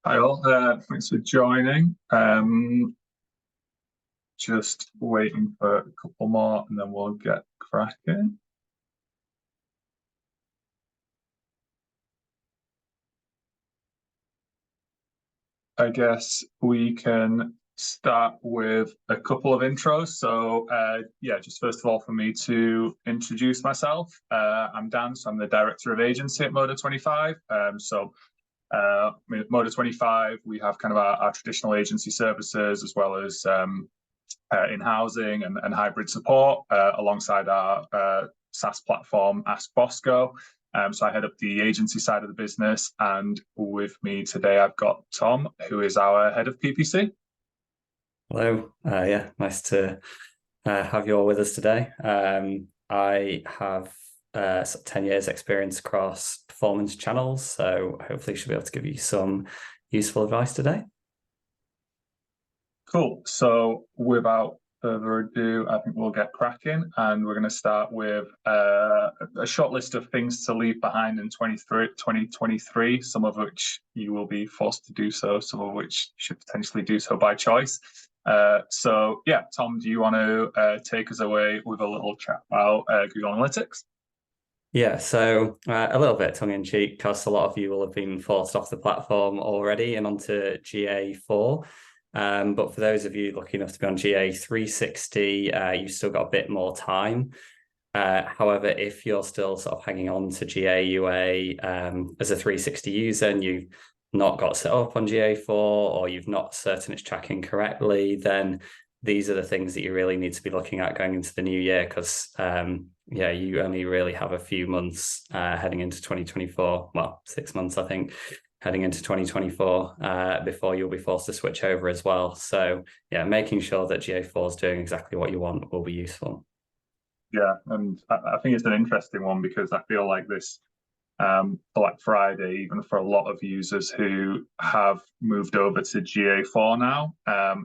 Hi all, thanks for joining. Just waiting for a couple more and then we'll get cracking. I guess we can start with a couple of intros. So yeah, just first of all for me to introduce myself. I'm Dan, so I'm the Director of Agency at Moda 25. Moda 25, we have kind of our traditional agency services as well as in housing and hybrid support alongside our SaaS platform, Ask Bosco. So I head up the agency side of the business, and with me today I've got Tom, who is our head of PPC. Hello. Yeah, nice to have you all with us today. I have 10 years experience across performance channels, so hopefully should be able to give you some useful advice today. Cool. So without further ado, I think we'll get cracking, and we're going to start with a short list of things to leave behind in 2023, some of which you will be forced to do so, some of which you should potentially do so by choice. So yeah, Tom, do you want to take us away with a little chat about Google Analytics? Yeah, so a little bit tongue in cheek, because a lot of you will have been forced off the platform already and onto GA4. But for those of you lucky enough to be on GA 360, you've still got a bit more time. However, if you're still sort of hanging on to GA UA as a 360 user and you've not got set up on GA4 or you've not certain it's tracking correctly, then these are the things that you really need to be looking at going into the new year, because yeah, you only really have a few months heading into 2024. Well, 6 months, I think, heading into 2024 before you'll be forced to switch over as well. So yeah, making sure that GA4 is doing exactly what you want will be useful. Yeah, and I think it's an interesting one because I feel like this Black Friday, even for a lot of users who have moved over to GA4 now,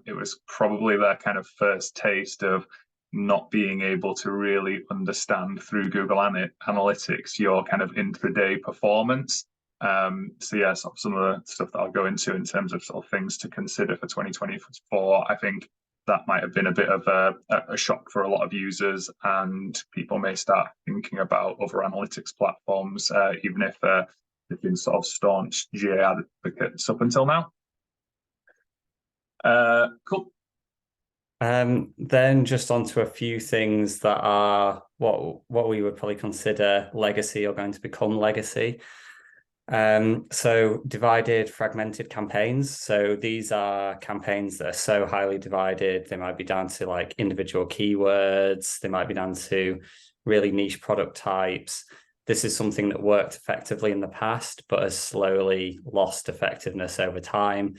it was probably their kind of first taste of not being able to really understand through Google Analytics your kind of intraday performance. So yeah, some of the stuff that I'll go into in terms of sort of things to consider for 2024, I think that might have been a bit of a shock for a lot of users, and people may start thinking about other analytics platforms, even if they've been sort of staunch GA advocates up until now. Cool. Then just onto a few things that are what we would probably consider legacy or going to become legacy. So divided, fragmented campaigns. So these are campaigns that are so highly divided. They might be down to like individual keywords. They might be down to really niche product types. This is something that worked effectively in the past, but has slowly lost effectiveness over time.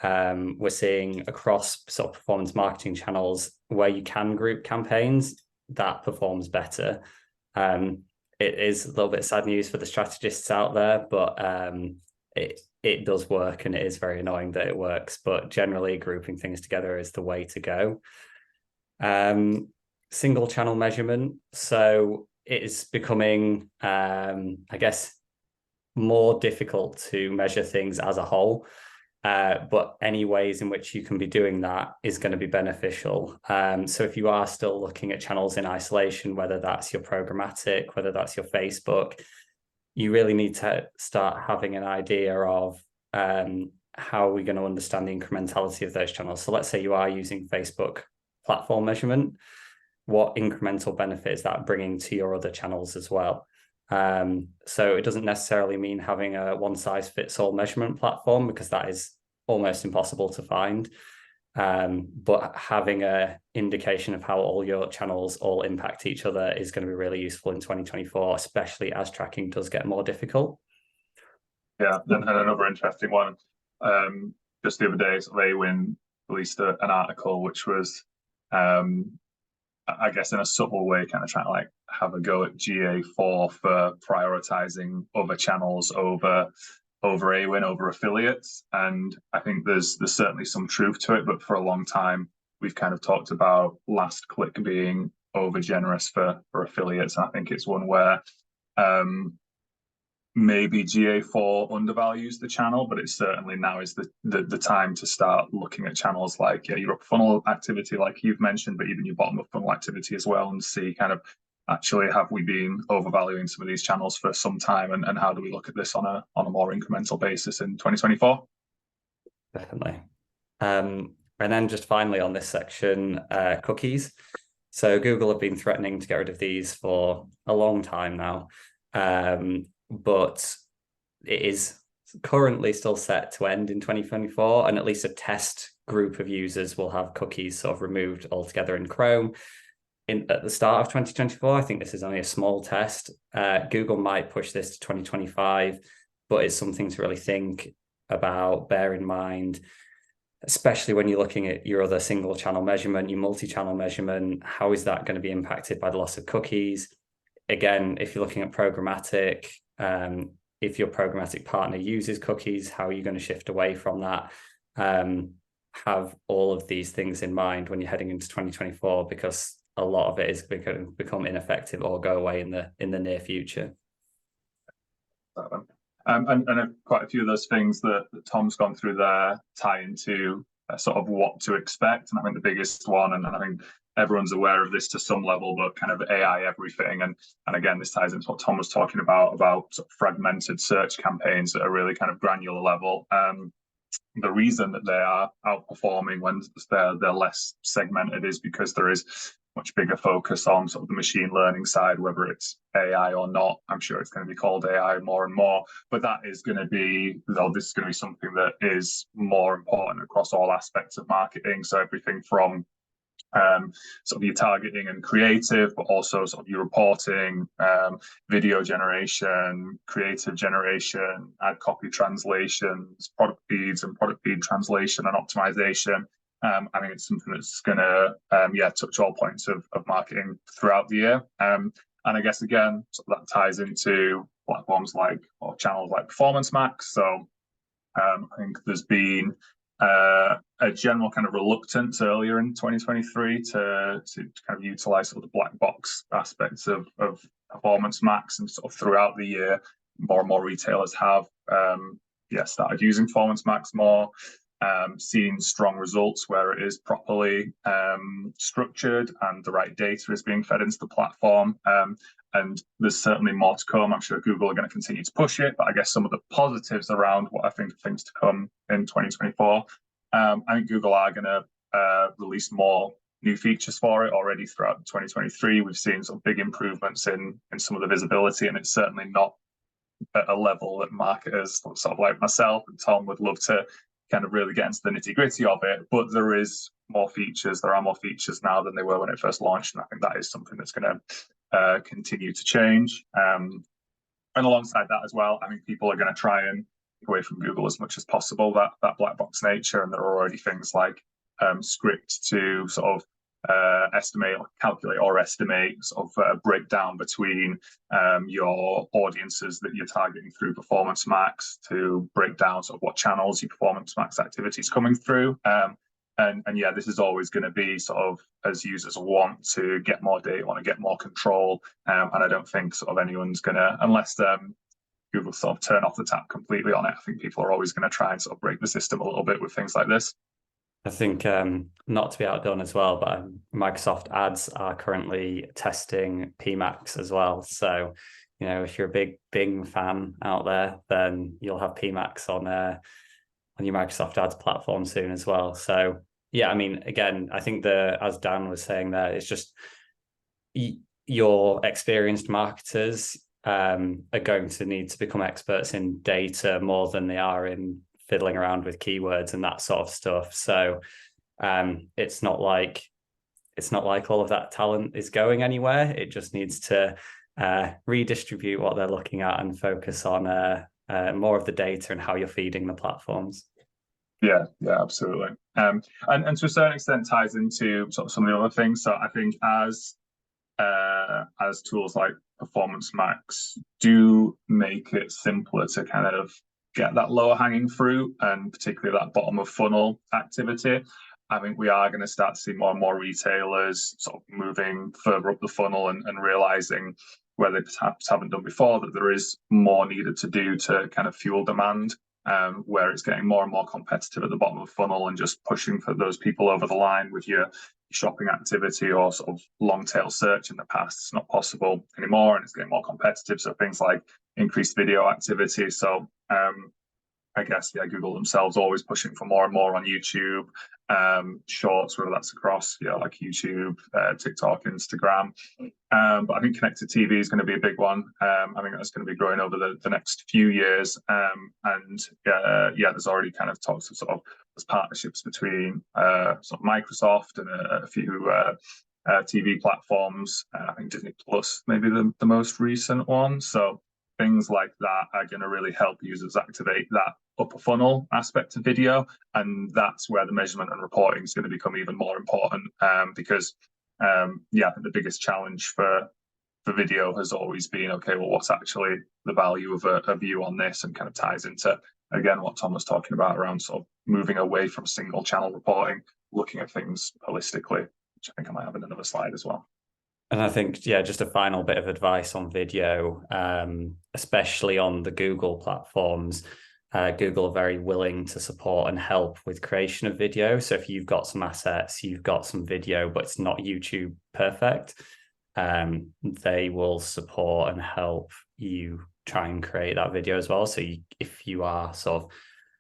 We're seeing across sort of performance marketing channels where you can group campaigns, that performs better. It is a little bit sad news for the strategists out there, but it does work, and it is very annoying that it works. But generally, grouping things together is the way to go. Single channel measurement. So it is becoming, I guess, more difficult to measure things as a whole. But any ways in which you can be doing that is going to be beneficial. So if you are still looking at channels in isolation, whether that's your programmatic, whether that's your Facebook, you really need to start having an idea of how are we going to understand the incrementality of those channels. So let's say you are using Facebook platform measurement. What incremental benefit is that bringing to your other channels as well? So it doesn't necessarily mean having a one-size-fits-all measurement platform, because that is almost impossible to find. But having an indication of how all your channels all impact each other is going to be really useful in 2024, especially as tracking does get more difficult. Yeah, and another interesting one. Just the other day, Awin released an article which was I guess in a subtle way, kind of trying to like have a go at GA4 for prioritizing other channels over Awin, over affiliates. And I think there's certainly some truth to it, but for a long time we've kind of talked about last click being over generous for affiliates. And I think it's one where maybe GA4 undervalues the channel, but it certainly now is the time to start looking at channels like your up funnel activity, like you've mentioned, but even your bottom of funnel activity as well, and see kind of actually have we been overvaluing some of these channels for some time, and how do we look at this on a more incremental basis in 2024? Definitely. And then just finally on this section, cookies. So Google have been threatening to get rid of these for a long time now, but it is currently still set to end in 2024, and at least a test group of users will have cookies sort of removed altogether in Chrome at the start of 2024. I think this is only a small test. Google might push this to 2025, but it's something to really think about, bear in mind, especially when you're looking at your other single channel measurement, your multi-channel measurement. How is that going to be impacted by the loss of cookies? Again, if you're looking at programmatic, if your programmatic partner uses cookies, how are you going to shift away from that? Have all of these things in mind when you're heading into 2024, because a lot of it is going to become ineffective or go away in the near future. And quite a few of those things that Tom's gone through there tie into sort of what to expect. And I think the biggest one, and I think everyone's aware of this to some level, but kind of AI everything. And again, this ties into what Tom was talking about sort of fragmented search campaigns at a really kind of granular level. The reason that they are outperforming when they're less segmented is because there is much bigger focus on sort of the machine learning side, whether it's AI or not. I'm sure it's going to be called AI more and more, but that is going to be, this is going to be something that is more important across all aspects of marketing. So everything from sort of your targeting and creative, but also sort of your reporting, video generation, creative generation, ad copy translations, product feeds and product feed translation and optimization. I think it's something that's going to, touch all points of marketing throughout the year. And I guess, again, so that ties into platforms or channels like Performance Max. So I think there's been a general kind of reluctance earlier in 2023 to kind of utilize sort of the black box aspects of Performance Max, and sort of throughout the year, more and more retailers have started using Performance Max more. Seeing strong results where it is properly structured and the right data is being fed into the platform. And there's certainly more to come. I'm sure Google are going to continue to push it, but I guess some of the positives around what I think are things to come in 2024. I think Google are going to release more new features for it already throughout 2023. We've seen some big improvements in some of the visibility, and it's certainly not at a level that marketers sort of like myself and Tom would love to kind of really get into the nitty-gritty of it, but there is more features. There are more features now than they were when it first launched, and I think that is something that's going to continue to change. And alongside that as well, I think people are going to try and take away from Google as much as possible that black box nature, and there are already things like script to sort of estimate or calculate or estimate sort of a breakdown between your audiences that you're targeting through Performance Max, to break down sort of what channels your Performance Max activity is coming through. And this is always going to be sort of, as users want to get more data, want to get more control, and I don't think sort of anyone's going to, unless Google sort of turn off the tap completely on it, I think people are always going to try and sort of break the system a little bit with things like this. I think not to be outdone as well, but Microsoft Ads are currently testing PMax as well. So, if you're a big Bing fan out there, then you'll have PMax on your Microsoft Ads platform soon as well. So, yeah, I mean, again, I think as Dan was saying there, it's just your experienced marketers are going to need to become experts in data more than they are in fiddling around with keywords and that sort of stuff. So it's not like all of that talent is going anywhere. It just needs to redistribute what they're looking at and focus on more of the data and how you're feeding the platforms. Yeah, absolutely. And to a certain extent ties into sort of some of the other things. So I think as tools like Performance Max do make it simpler to kind of get that lower hanging fruit, and particularly that bottom of funnel activity, I think we are going to start to see more and more retailers sort of moving further up the funnel and realizing where they perhaps haven't done before, that there is more needed to do to kind of fuel demand, where it's getting more and more competitive at the bottom of the funnel and just pushing for those people over the line with your shopping activity or sort of long tail search. In the past, it's not possible anymore, and it's getting more competitive. So things like increased video activity. So I guess, yeah, Google themselves always pushing for more and more on YouTube, shorts, whether that's across, like YouTube, TikTok, Instagram. But I think connected TV is going to be a big one. I think that's going to be growing over the next few years. And there's already kind of talks of sort of there's partnerships between sort of Microsoft and a few TV platforms. I think Disney Plus maybe the most recent one. So things like that are going to really help users activate that upper funnel aspect of video, and that's where the measurement and reporting is going to become even more important, because the biggest challenge for video has always been, okay, well, what's actually the value of a view on this, and kind of ties into, again, what Tom was talking about around sort of moving away from single channel reporting, looking at things holistically, which I think I might have in another slide as well. And I think, just a final bit of advice on video, especially on the Google platforms. Google are very willing to support and help with creation of video. So if you've got some assets, you've got some video, but it's not YouTube perfect, they will support and help you try and create that video as well. So if you are sort of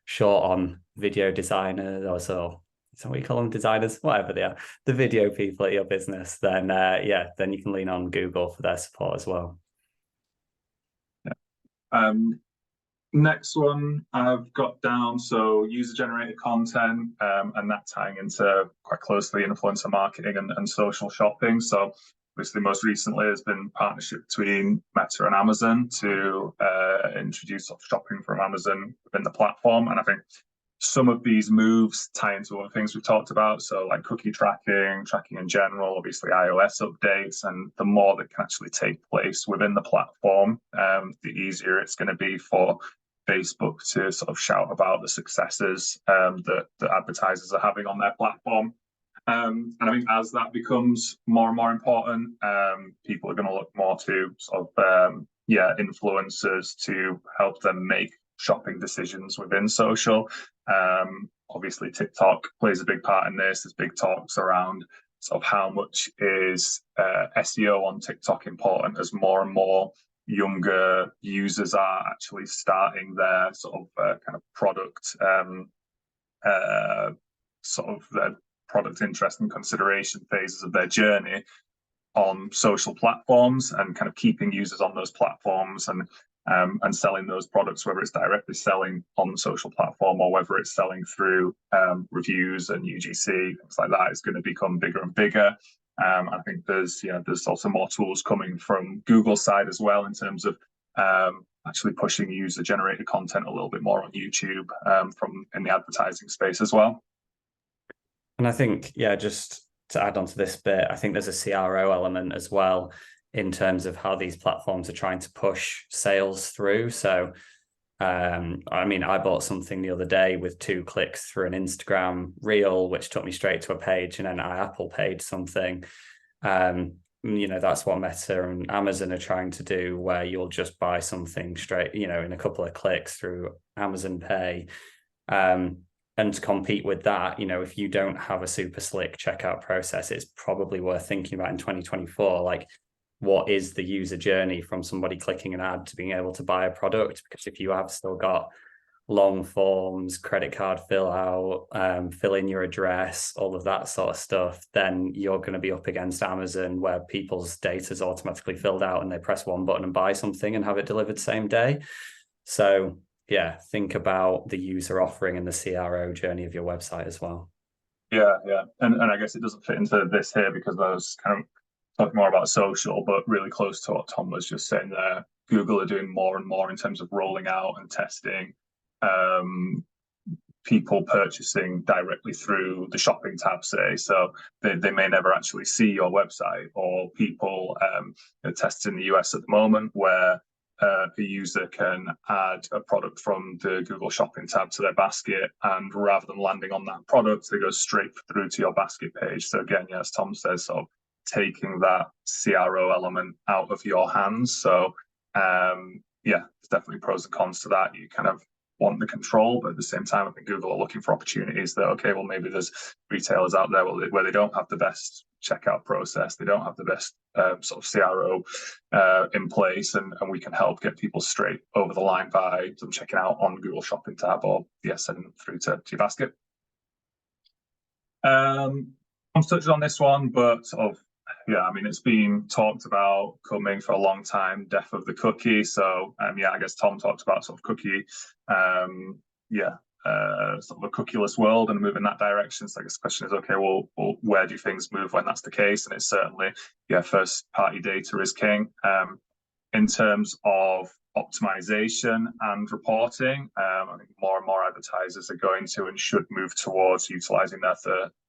short on video designers, or so what you call them, designers, whatever they are, the video people at your business, then then you can lean on Google for their support as well. Next one I've got down, so user-generated content, and that tying into quite closely influencer marketing and social shopping. So obviously most recently there's been partnership between Meta and Amazon to introduce sort of shopping from Amazon within the platform. And I think some of these moves tie into other things we've talked about. So like cookie tracking in general, obviously iOS updates, and the more that can actually take place within the platform, the easier it's going to be for Facebook to sort of shout about the successes that advertisers are having on their platform. And I think as that becomes more and more important, people are going to look more to sort of influencers to help them make shopping decisions within social. Obviously TikTok plays a big part in this. There's big talks around sort of how much is SEO on TikTok important, as more and more younger users are actually starting their sort of kind of product sort of their product interest and consideration phases of their journey on social platforms, and kind of keeping users on those platforms and selling those products, whether it's directly selling on the social platform or whether it's selling through reviews and UGC, things like that, is going to become bigger and bigger. I think there's also more tools coming from Google's side as well, in terms of actually pushing user-generated content a little bit more on YouTube from in the advertising space as well. And I think, just to add on to this bit, I think there's a CRO element as well in terms of how these platforms are trying to push sales through. So, I bought something the other day with 2 clicks through an Instagram reel, which took me straight to a page, and then I Apple paid something. That's what Meta and Amazon are trying to do, where you'll just buy something straight, in a couple of clicks through Amazon Pay. And to compete with that, if you don't have a super slick checkout process, it's probably worth thinking about in 2024, like, what is the user journey from somebody clicking an ad to being able to buy a product? Because if you have still got long forms, credit card fill out, fill in your address, all of that sort of stuff, then you're going to be up against Amazon, where people's data is automatically filled out and they press one button and buy something and have it delivered same day. So think about the user offering and the CRO journey of your website as well. Yeah. And I guess it doesn't fit into this here because I was kind of talking more about social, but really close to what Tom was just saying there. Google are doing more and more in terms of rolling out and testing people purchasing directly through the shopping tab, say. So they may never actually see your website, or people tests in the US at the moment where a user can add a product from the Google shopping tab to their basket, and rather than landing on that product, they go straight through to your basket page. So again, as Tom says, so taking that CRO element out of your hands. So yeah, there's definitely pros and cons to that. You kind of want the control, but at the same time, I think Google are looking for opportunities that, okay, well, maybe there's retailers out there where they don't have the best checkout process, they don't have the best sort of CRO in place, and we can help get people straight over the line by them checking out on Google Shopping tab, or sending them through to your basket. I'm touched on this one, but sort of, yeah, I mean, it's been talked about coming for a long time, death of the cookie. So yeah, I guess Tom talked about sort of cookie, sort of a cookieless world and move in that direction. So I guess the question is, okay, well, where do things move when that's the case? And it's certainly, yeah, first party data is king. In terms of optimization and reporting, I think more and more advertisers are going to and should move towards utilizing their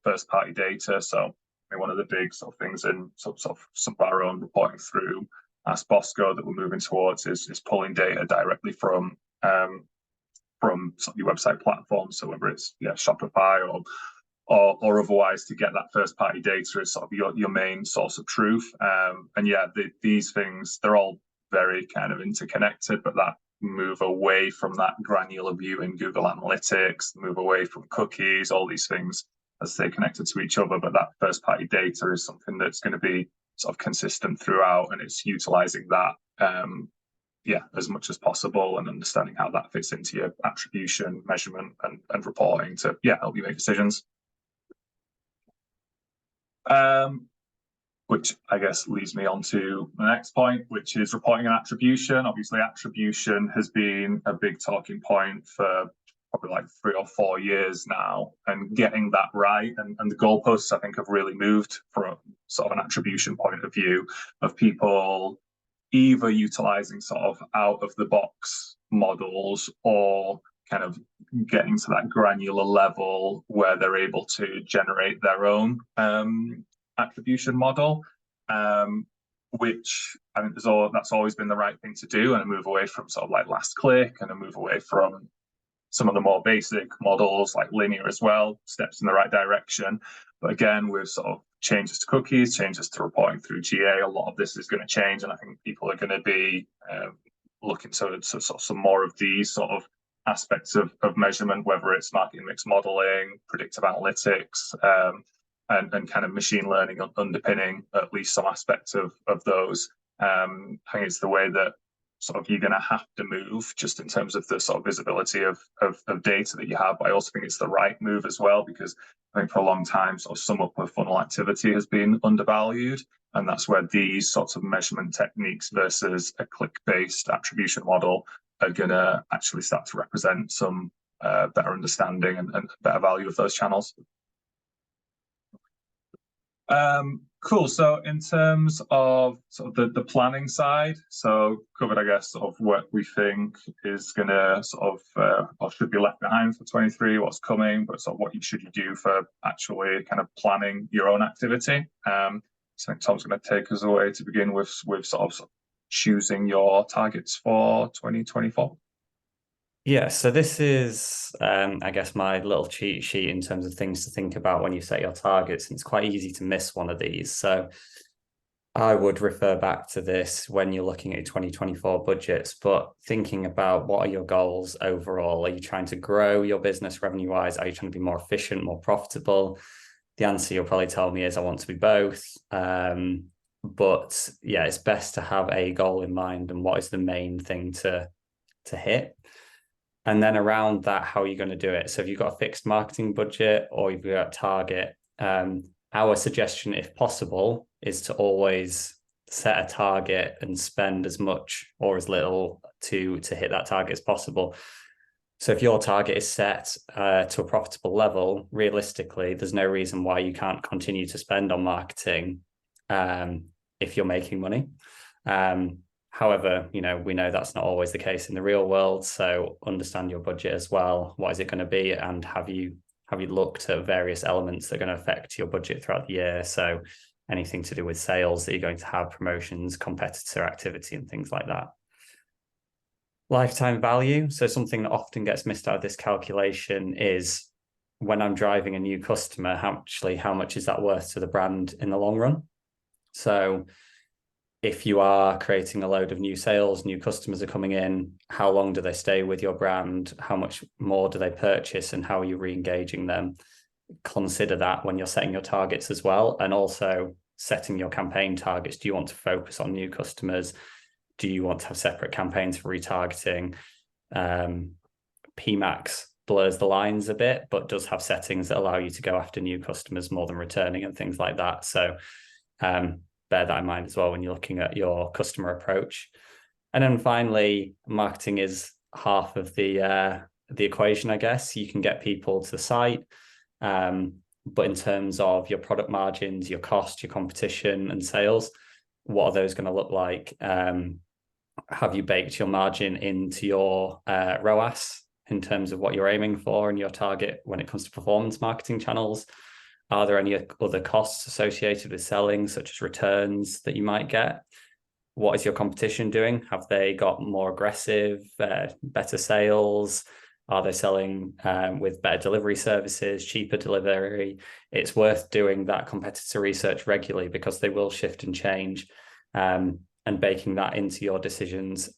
first party data. So I mean, one of the big sort of things in sort of some of our own reporting through Ask Bosco that we're moving towards is pulling data directly from your website platform. So whether it's Shopify or otherwise, to get that first party data is sort of your main source of truth. And yeah, these things, they're all very kind of interconnected, but that move away from that granular view in Google Analytics, move away from cookies, all these things as they're connected to each other. But that first party data is something that's going to be sort of consistent throughout, and it's utilizing that as much as possible, and understanding how that fits into your attribution, measurement, and reporting to help you make decisions. Which I guess leads me on to the next point, which is reporting and attribution. Obviously, attribution has been a big talking point for probably like 3 or 4 years now, and getting that right. And the goalposts, I think, have really moved from sort of an attribution point of view of people either utilizing sort of out of the box models, or kind of getting to that granular level where they're able to generate their own attribution model, which I think that's always been the right thing to do, and a move away from sort of like last click, and a move away from some of the more basic models like linear as well, steps in the right direction. But again, with sort of changes to cookies, changes to reporting through GA, a lot of this is going to change, and I think people are going to be looking to sort of some more of these sort of aspects of measurement, whether it's marketing mix modeling, predictive analytics, and kind of machine learning underpinning at least some aspects of those. I think it's the way that sort of you're going to have to move, just in terms of the sort of visibility of data that you have. But I also think it's the right move as well, because I think for a long time, sort of some upper funnel activity has been undervalued, and that's where these sorts of measurement techniques versus a click-based attribution model are going to actually start to represent some better understanding and better value of those channels. Cool. So in terms of sort of the planning side, so covered, I guess, sort of what we think is going to sort of or should be left behind for 23, what's coming, but sort of what should you do for actually kind of planning your own activity. So I think Tom's going to take us away to begin with sort of choosing your targets for 2024. Yeah, so this is, I guess, my little cheat sheet in terms of things to think about when you set your targets. And it's quite easy to miss one of these. So I would refer back to this when you're looking at 2024 budgets, but thinking about what are your goals overall? Are you trying to grow your business revenue-wise? Are you trying to be more efficient, more profitable? The answer you'll probably tell me is I want to be both. But yeah, it's best to have a goal in mind and what is the main thing to hit. And then around that, how are you going to do it? So if you've got a fixed marketing budget or you've got a target, our suggestion, if possible, is to always set a target and spend as much or as little to hit that target as possible. So if your target is set to a profitable level, realistically, there's no reason why you can't continue to spend on marketing if you're making money. However, we know that's not always the case in the real world. So understand your budget as well. What is it going to be? And have you looked at various elements that are going to affect your budget throughout the year? So anything to do with sales that you're going to have, promotions, competitor activity, and things like that. Lifetime value. So something that often gets missed out of this calculation is when I'm driving a new customer, how much is that worth to the brand in the long run? So if you are creating a load of new sales, new customers are coming in, how long do they stay with your brand? How much more do they purchase, and how are you re-engaging them? Consider that when you're setting your targets as well. And also setting your campaign targets. Do you want to focus on new customers? Do you want to have separate campaigns for retargeting? PMAX blurs the lines a bit, but does have settings that allow you to go after new customers more than returning and things like that. So bear that in mind as well when you're looking at your customer approach. And then finally, marketing is half of the equation, I guess. You can get people to the site, but in terms of your product margins, your cost, your competition, and sales, what are those going to look like? Have you baked your margin into your ROAS in terms of what you're aiming for and your target when it comes to performance marketing channels? Are there any other costs associated with selling, such as returns, that you might get? What is your competition doing? Have they got more aggressive, better sales? Are they selling with better delivery services, cheaper delivery? It's worth doing that competitor research regularly, because they will shift and change. And baking that into your decisions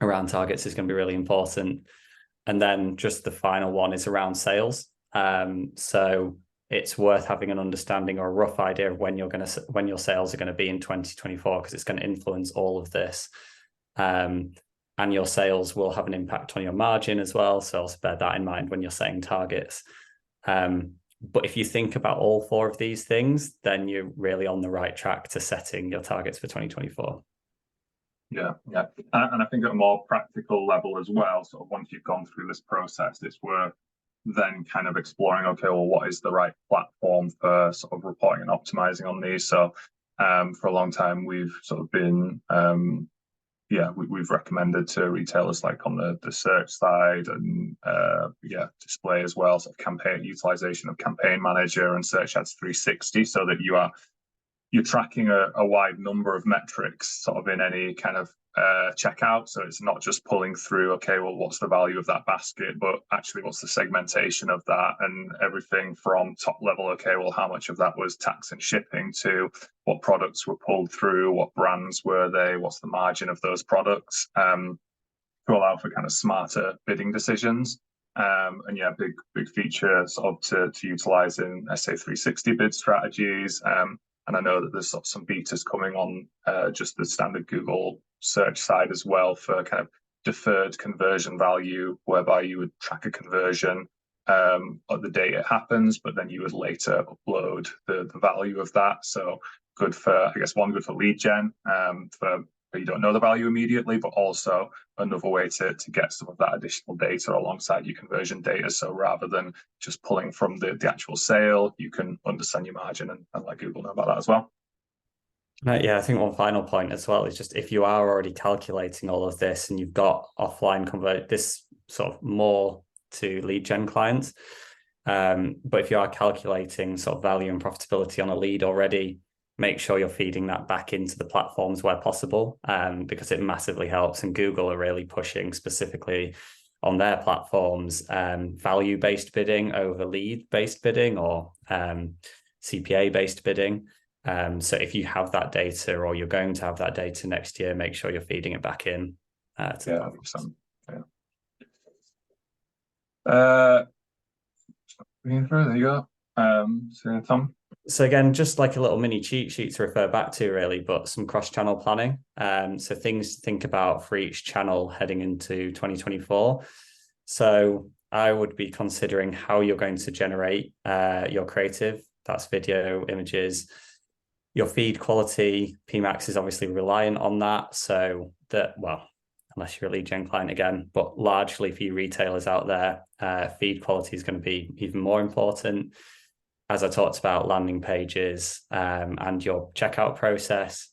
around targets is going to be really important. And then just the final one is around sales. So it's worth having an understanding or a rough idea of when your sales are going to be in 2024, because it's going to influence all of this. And your sales will have an impact on your margin as well. So also bear that in mind when you're setting targets. But if you think about all four of these things, then you're really on the right track to setting your targets for 2024. Yeah. And I think at a more practical level as well, sort of once you've gone through this process, it's worth then kind of exploring, okay, well, what is the right platform for sort of reporting and optimizing on these? So for a long time, we've sort of been, we've recommended to retailers like on the search side and display as well, sort of campaign utilization of Campaign Manager and Search Ads 360, so that you're tracking a wide number of metrics sort of in any kind of checkout. So it's not just pulling through, okay, well, what's the value of that basket, but actually what's the segmentation of that, and everything from top level, okay, well, how much of that was tax and shipping, to what products were pulled through, what brands were they, what's the margin of those products, to allow for kind of smarter bidding decisions. And yeah, big feature sort of to utilize in SA360 bid strategies. And I know that there's some betas coming on just the standard Google search side as well, for kind of deferred conversion value, whereby you would track a conversion at the day it happens, but then you would later upload the value of that. So good for, I guess, good for lead gen, for you don't know the value immediately, but also another way to get some of that additional data alongside your conversion data. So rather than just pulling from the actual sale, you can understand your margin and let Google know about that as well. Yeah, I think one final point as well is just, if you are already calculating all of this and you've got offline convert, this sort of more to lead gen clients, but if you are calculating sort of value and profitability on a lead already, make sure you're feeding that back into the platforms where possible, because it massively helps. And Google are really pushing specifically on their platforms value-based bidding over lead-based bidding, or CPA-based bidding. So if you have that data, or you're going to have that data next year, make sure you're feeding it back in. To the 100%. Yeah. There you go. So Tom. So again, just like a little mini cheat sheet to refer back to, really, but some cross-channel planning. So things to think about for each channel heading into 2024. So I would be considering how you're going to generate your creative. That's video, images. Your feed quality, PMAX is obviously reliant on that. So unless you're a lead gen client again, but largely for you retailers out there, feed quality is going to be even more important. As I talked about, landing pages and your checkout process.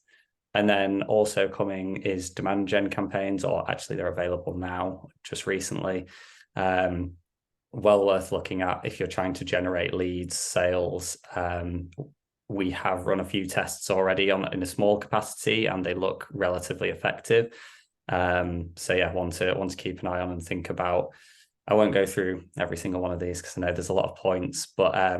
And then also coming is demand gen campaigns, or actually they're available now, just recently. Well worth looking at if you're trying to generate leads, sales. We have run a few tests already in a small capacity, and they look relatively effective. So yeah, one to keep an eye on and think about. I won't go through every single one of these because I know there's a lot of points, but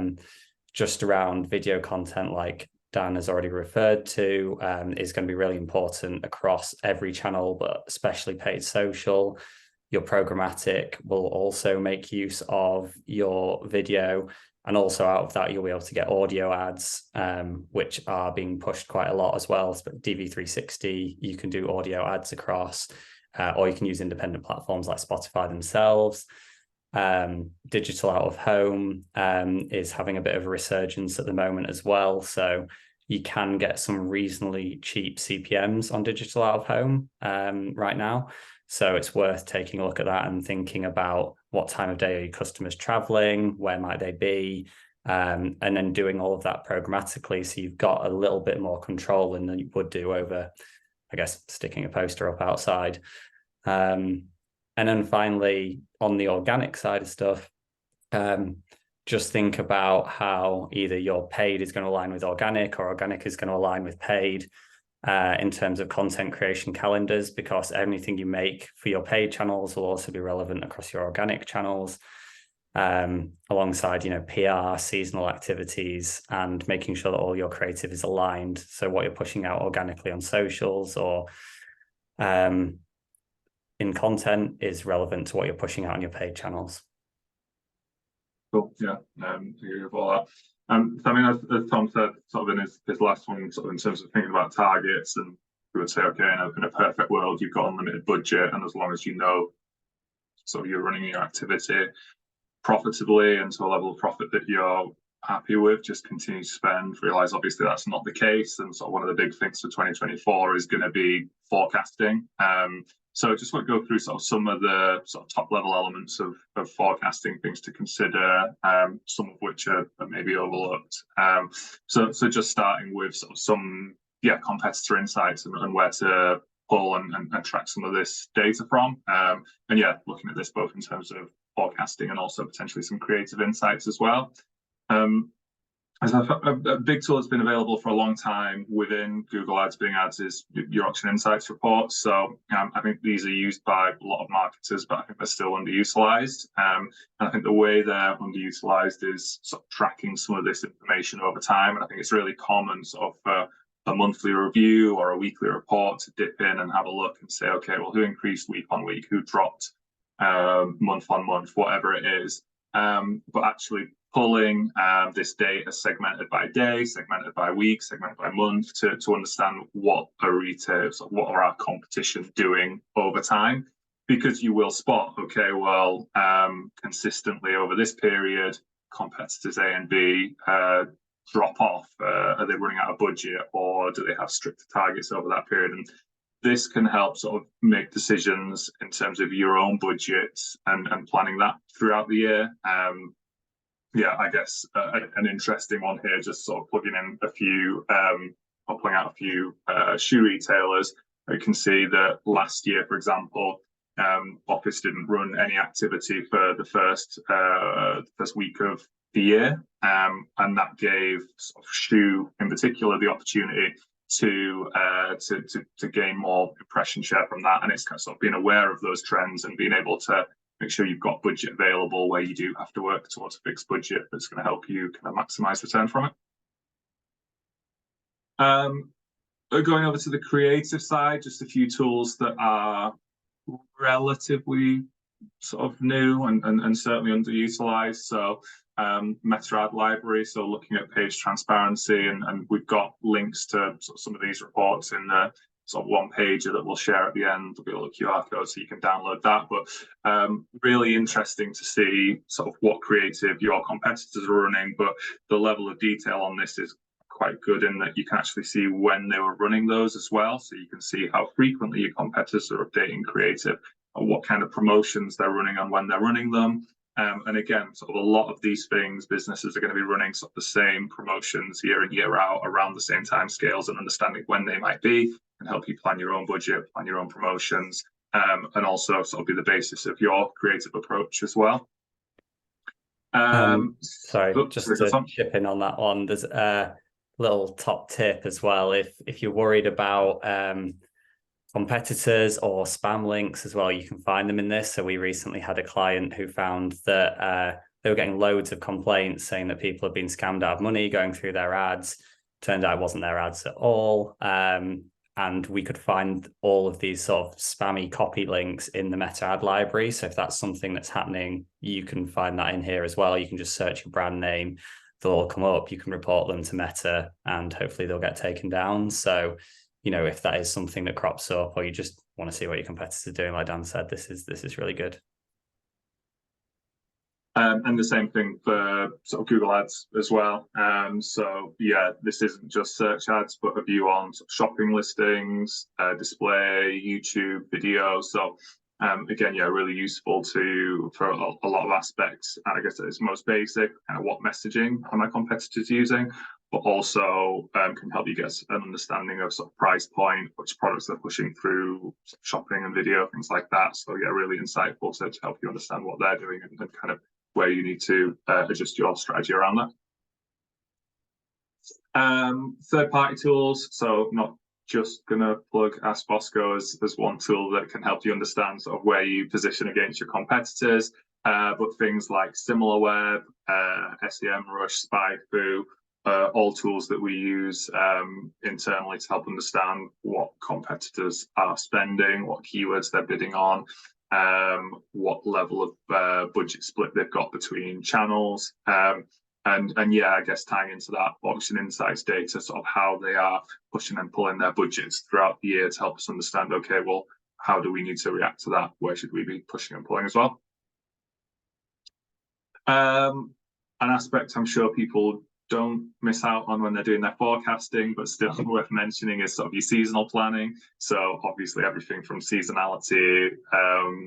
just around video content like Dan has already referred to, is going to be really important across every channel, but especially paid social. Your programmatic will also make use of your video. And also out of that, you'll be able to get audio ads, which are being pushed quite a lot as well. But DV360, you can do audio ads across, or you can use independent platforms like Spotify themselves. Digital out of home is having a bit of a resurgence at the moment as well. So you can get some reasonably cheap CPMs on digital out of home right now. So it's worth taking a look at that and thinking about what time of day are your customers traveling, where might they be, and then doing all of that programmatically. So you've got a little bit more control than you would do over, I guess, sticking a poster up outside. And then finally, on the organic side of stuff, just think about how either your paid is going to align with organic or organic is going to align with paid. In terms of content creation calendars, because anything you make for your paid channels will also be relevant across your organic channels, alongside, PR, seasonal activities, and making sure that all your creative is aligned. So what you're pushing out organically on socials or in content is relevant to what you're pushing out on your paid channels. Cool. Yeah. Agree with all that. I mean, as Tom said, sort of in his last one, sort of in terms of thinking about targets, and we would say, okay, in a perfect world, you've got unlimited budget, and as long as you know, sort of you're running your activity profitably and to a level of profit that you're happy with, just continue to spend. Realize obviously that's not the case, and sort of one of the big things for 2024 is going to be forecasting. So I just want to go through sort of some of the sort of top level elements of forecasting, things to consider, some of which are maybe overlooked. So just starting with sort of some competitor insights and where to pull and track some of this data from. And looking at this both in terms of forecasting and also potentially some creative insights as well. As a big tool that's been available for a long time within Google Ads, Bing Ads, is your auction insights reports. So I think these are used by a lot of marketers, but I think they're still underutilized. And I think the way they're underutilized is sort of tracking some of this information over time. And I think it's really common sort of a monthly review or a weekly report to dip in and have a look and say, okay, well, who increased week on week, who dropped month on month, whatever it is. But actually pulling this data segmented by day, segmented by week, segmented by month to understand what are retailers, what are our competition doing over time, because you will spot, okay, well, consistently over this period, competitors A and B drop off. Are they running out of budget, or do they have stricter targets over that period? And this can help sort of make decisions in terms of your own budget and planning that throughout the year. I guess an interesting one here, just sort of plugging in a few, or pulling out a few shoe retailers. You can see that last year, for example, Office didn't run any activity for the first week of the year, and that gave sort of shoe in particular the opportunity to gain more impression share from that. And it's kind of sort of being aware of those trends and being able to make sure you've got budget available where you do have to work towards a fixed budget that's going to help you kind of maximize return from it. Going over to the creative side, just a few tools that are relatively sort of new and certainly underutilized. So Meta Ad Library, so looking at page transparency, and we've got links to sort of some of these reports in the sort of one pager that we'll share at the end. There'll be a little QR code so you can download that. But really interesting to see sort of what creative your competitors are running, but the level of detail on this is quite good in that you can actually see when they were running those as well. So you can see how frequently your competitors are updating creative, or what kind of promotions they're running and when they're running them. And again, sort of a lot of these things, businesses are going to be running sort of the same promotions year in, year out around the same time scales, and understanding when they might be can help you plan your own budget, plan your own promotions, and also sort of be the basis of your creative approach as well. Just to chip in on that one, there's a little top tip as well. If you're worried about competitors or spam links as well, you can find them in this. So we recently had a client who found that they were getting loads of complaints saying that people have been scammed out of money going through their ads. Turned out it wasn't their ads at all. And we could find all of these sort of spammy copy links in the Meta ad library. So if that's something that's happening, you can find that in here as well. You can just search your brand name, they'll all come up. You can report them to Meta and hopefully they'll get taken down. So, if that is something that crops up, or you just want to see what your competitors are doing, like Dan said, this is really good. And the same thing for sort of Google Ads as well. So yeah, this isn't just search ads, but a view on sort of shopping listings, display, YouTube, video. So again, yeah, really useful for a lot of aspects. I guess it's most basic, kind of what messaging are my competitors using, but also can help you get an understanding of sort of price point, which products they're pushing through shopping and video, things like that. So yeah, really insightful to help you understand what they're doing and kind of where you need to adjust your strategy around that. Third-party tools, so not just going to plug Ask Bosco as one tool that can help you understand sort of where you position against your competitors, but things like SimilarWeb, SEMrush, SpyFu, all tools that we use internally to help understand what competitors are spending, what keywords they're bidding on, what level of budget split they've got between channels, and yeah, I guess tying into that auction insights data, sort of how they are pushing and pulling their budgets throughout the year to help us understand, okay, well, how do we need to react to that? Where should we be pushing and pulling as well? An aspect I'm sure people don't miss out on when they're doing their forecasting, but still worth mentioning, is sort of your seasonal planning. So obviously everything from seasonality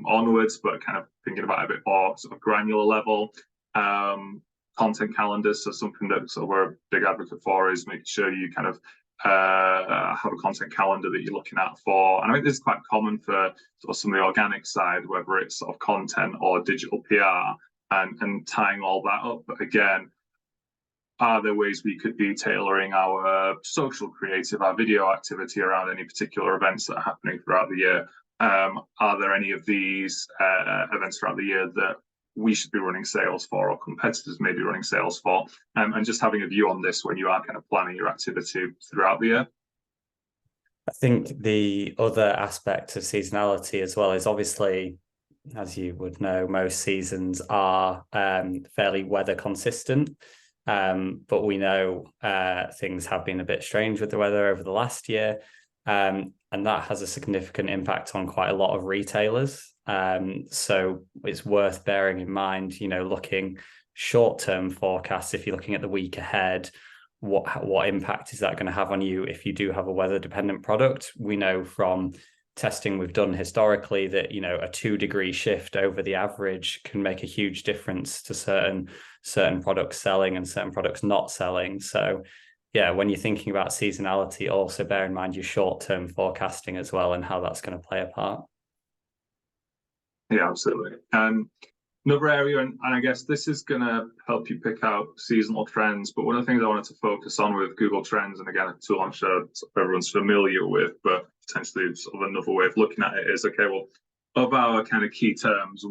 onwards, but kind of thinking about it a bit more sort of granular level. Content calendars, so something that sort of we're a big advocate for is making sure you kind of have a content calendar that you're looking at for. And I think this is quite common for sort of some of the organic side, whether it's sort of content or digital PR, and tying all that up. But again, are there ways we could be tailoring our social creative, our video activity around any particular events that are happening throughout the year? Are there any of these events throughout the year that we should be running sales for, or competitors may be running sales for? And just having a view on this when you are kind of planning your activity throughout the year. I think the other aspect of seasonality as well is obviously, as you would know, most seasons are fairly weather consistent. But we know things have been a bit strange with the weather over the last year. And that has a significant impact on quite a lot of retailers. So it's worth bearing in mind, looking short-term forecasts. If you're looking at the week ahead, what impact is that going to have on you if you do have a weather-dependent product? We know from testing we've done historically that a 2-degree shift over the average can make a huge difference to certain products selling and certain products not selling. So yeah, when you're thinking about seasonality, also bear in mind your short-term forecasting as well and how that's going to play a part. Yeah, absolutely. Another area, and I guess this is going to help you pick out seasonal trends, but one of the things I wanted to focus on with Google Trends, and again, a tool I'm sure everyone's familiar with, but potentially sort of another way of looking at it is, okay, well, of our kind of key terms,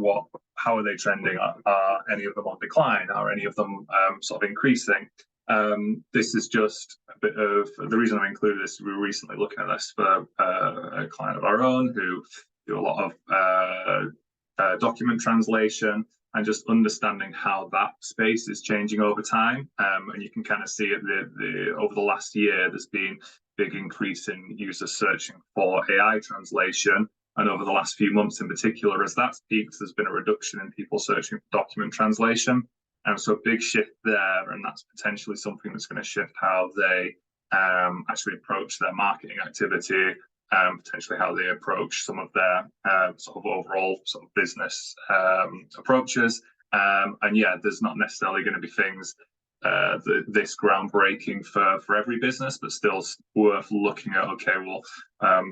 how are they trending? Are any of them on decline? Are any of them sort of increasing? This is just a bit of the reason I included this. We were recently looking at this for a client of our own who do a lot of document translation, and just understanding how that space is changing over time. And you can kind of see it over the last year, there's been a big increase in users searching for AI translation. And over the last few months in particular, as that's peaked, there's been a reduction in people searching for document translation. And so a big shift there, and that's potentially something that's going to shift how they actually approach their marketing activity, potentially how they approach some of their sort of overall sort of business approaches. And yeah, there's not necessarily going to be things this groundbreaking for every business, but still worth looking at, okay, well,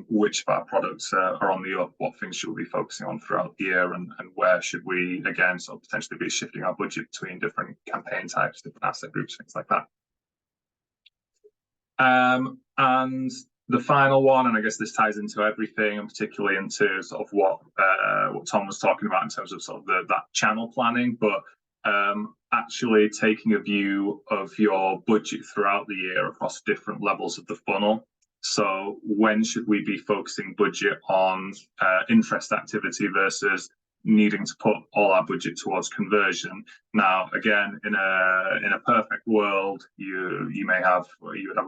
which of our products are on the up, what things should we be focusing on throughout the year, and where should we, again, sort of potentially be shifting our budget between different campaign types, different asset groups, things like that. And the final one, and I guess this ties into everything, and particularly into sort of what Tom was talking about in terms of sort of that channel planning, but actually taking a view of your budget throughout the year across different levels of the funnel. So when should we be focusing budget on interest activity versus needing to put all our budget towards conversion? Now, again, in a perfect world, you would have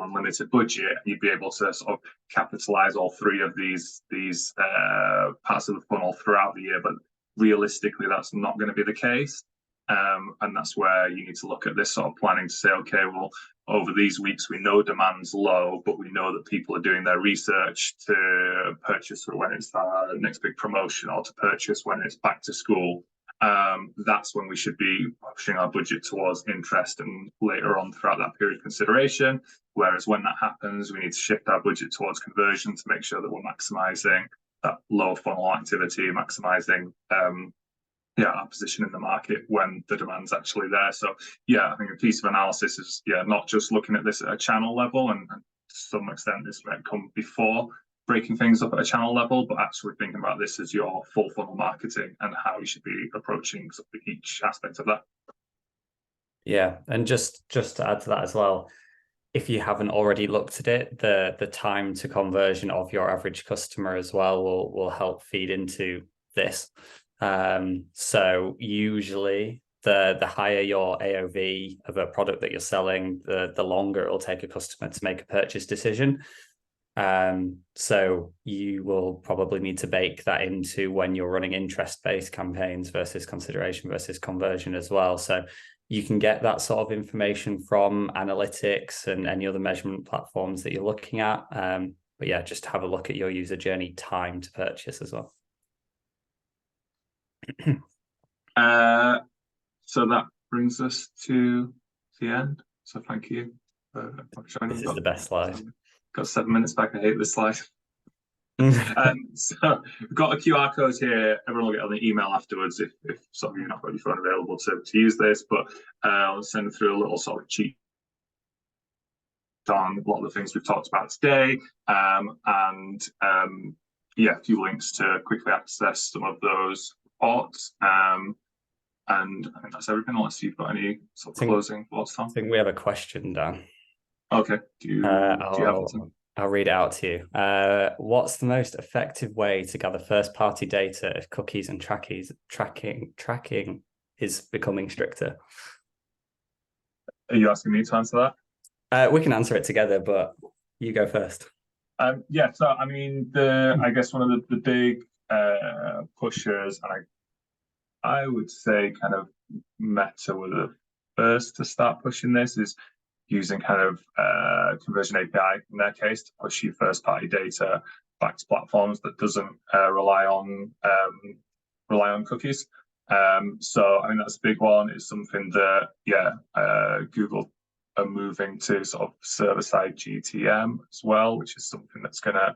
unlimited budget, and you'd be able to sort of capitalize all three of these parts of the funnel throughout the year. But realistically, that's not going to be the case. And that's where you need to look at this sort of planning to say, okay, well, over these weeks, we know demand's low, but we know that people are doing their research to purchase when it's the next big promotion, or to purchase when it's back to school. That's when we should be pushing our budget towards interest and later on throughout that period of consideration. Whereas when that happens, we need to shift our budget towards conversion to make sure that we're maximizing that low funnel activity, maximizing our position in the market when the demand's actually there. So I think a piece of analysis is not just looking at this at a channel level, and to some extent this might come before breaking things up at a channel level, but actually thinking about this as your full funnel marketing and how you should be approaching each aspect of that. Yeah, and just to add to that as well, if you haven't already looked at it, the time to conversion of your average customer as well will help feed into this. So usually the higher your AOV of a product that you're selling, the longer it'll take a customer to make a purchase decision. So you will probably need to bake that into when you're running interest-based campaigns versus consideration versus conversion as well. So you can get that sort of information from analytics and any other measurement platforms that you're looking at. But yeah, just have a look at your user journey time to purchase as well. So that brings us to the end. So thank you for joining. This is the best slide. Got 7 minutes back. I hate this slide. So we've got a QR code here. Everyone will get on the email afterwards if some of you not got your phone available to use this, but I'll send through a little sort of cheat on a lot of the things we've talked about today, and a few links to quickly access some of those reports. And I think that's everything, unless you've got any sort of closing thoughts, Tom. I think we have a question, Dan. Okay. Do you have it? I'll read it out to you. What's the most effective way to gather first-party data if cookies and tracking is becoming stricter? Are you asking me to answer that? We can answer it together, but you go first. So I mean, I guess one of the big pushers, and I would say kind of Meta were the first to start pushing this, is using kind of conversion API in their case to push your first party data back to platforms that doesn't rely on cookies. So I mean, that's a big one. It's something that Google are moving to sort of server-side GTM as well, which is something that's going to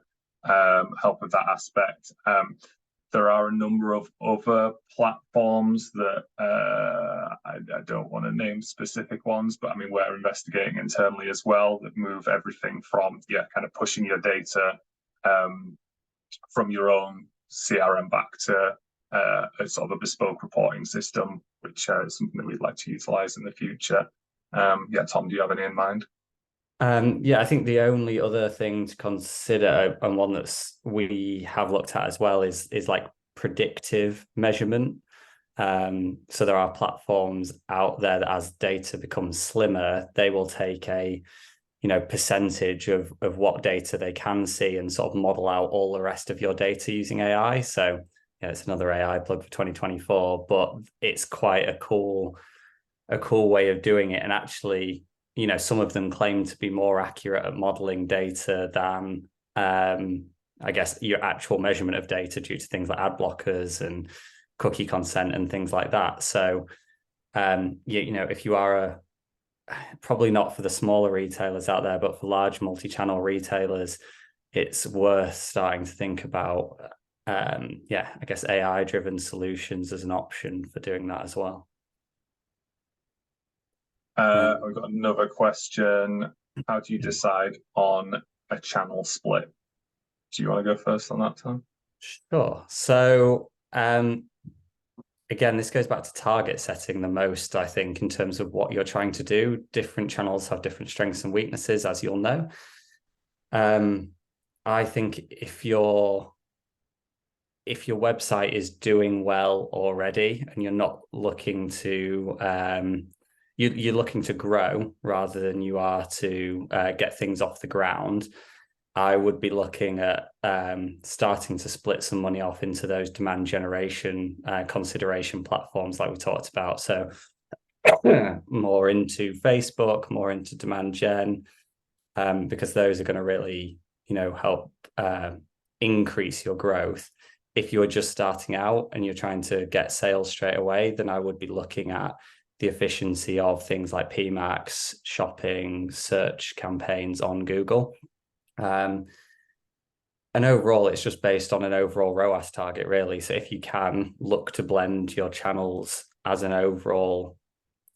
help with that aspect. There are a number of other platforms that I don't want to name specific ones, but I mean, we're investigating internally as well that move everything from kind of pushing your data from your own CRM back to a sort of a bespoke reporting system, which is something that we'd like to utilize in the future. Tom, do you have any in mind? I think the only other thing to consider, and one that's we have looked at as well, is like predictive measurement. So there are platforms out there that, as data becomes slimmer, they will take a percentage of what data they can see and sort of model out all the rest of your data using AI. So it's another AI plug for 2024, but it's quite a cool way of doing it. And actually, some of them claim to be more accurate at modeling data than, I guess, your actual measurement of data due to things like ad blockers and cookie consent and things like that. So, if you are probably not for the smaller retailers out there, but for large multi-channel retailers, it's worth starting to think about, I guess, AI-driven solutions as an option for doing that as well. We've got another question. How do you decide on a channel split? Do you want to go first on that, Tom? Sure. So again, this goes back to target setting the most, I think, in terms of what you're trying to do. Different channels have different strengths and weaknesses, as you'll know. I think if your website is doing well already and you're not looking to you're looking to grow rather than you are to get things off the ground, I would be looking at starting to split some money off into those demand generation consideration platforms like we talked about. So more into Facebook, more into demand gen, because those are going to really, help increase your growth. If you're just starting out and you're trying to get sales straight away, then I would be looking at the efficiency of things like PMAX, shopping, search campaigns on Google. And overall, it's just based on an overall ROAS target, really. So if you can look to blend your channels as an overall,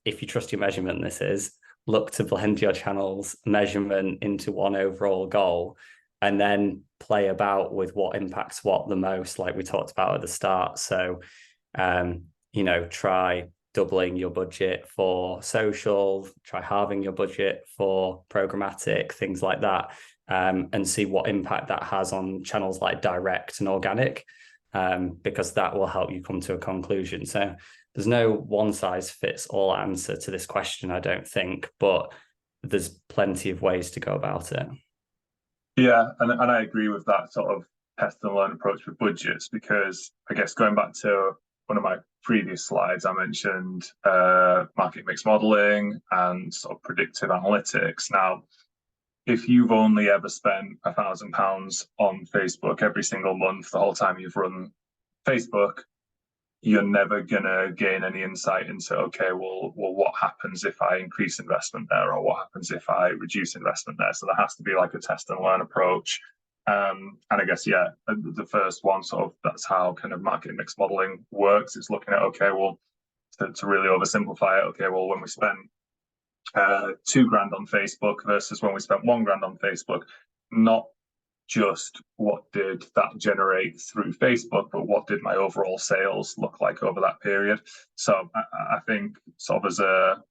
if you trust your measurement, this is, look to blend your channels measurement into one overall goal, and then play about with what impacts what the most, like we talked about at the start. So, try doubling your budget for social, try halving your budget for programmatic, things like that, and see what impact that has on channels like direct and organic, because that will help you come to a conclusion. So there's no one size fits all answer to this question, I don't think, but there's plenty of ways to go about it. Yeah, and I agree with that sort of test and learn approach with budgets, because I guess going back to one of my previous slides, I mentioned market mix modeling and sort of predictive analytics. Now, if you've only ever spent £1,000 on Facebook every single month the whole time you've run Facebook, you're never gonna gain any insight into, okay, well, what happens if I increase investment there, or what happens if I reduce investment there? So there has to be like a test and learn approach. And I guess, yeah, the first one, sort of, that's how kind of market mix modeling works. It's looking at, okay, well, to really oversimplify it, okay, well, when we spent £2,000 on Facebook versus when we spent £1,000 on Facebook, not just what did that generate through Facebook, but what did my overall sales look like over that period? So I think sort of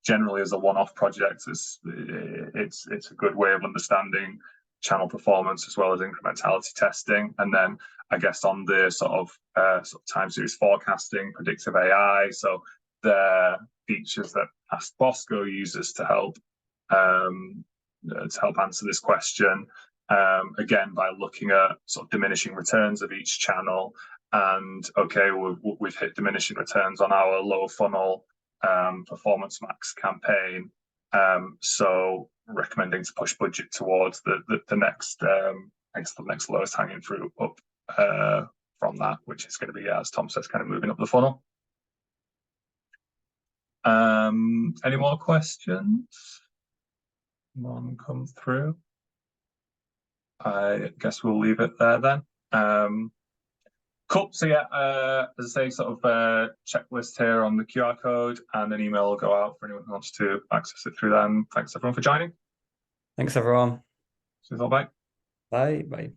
generally as a one-off project, it's a good way of understanding channel performance as well as incrementality testing. And then I guess on the sort of time series forecasting, predictive AI, so the features that Ask Bosco uses to help answer this question. Again, by looking at sort of diminishing returns of each channel, and okay, we've hit diminishing returns on our low funnel Performance Max campaign, so recommending to push budget towards the next I guess the next lowest hanging fruit up from that, which is going to be, as Tom says, kind of moving up the funnel. Any more questions? None come through. I guess we'll leave it there then. Cool. So yeah, as I say, sort of checklist here on the QR code, and an email will go out for anyone who wants to access it through them. Thanks everyone for joining. Thanks everyone. See you all. Bye. Bye.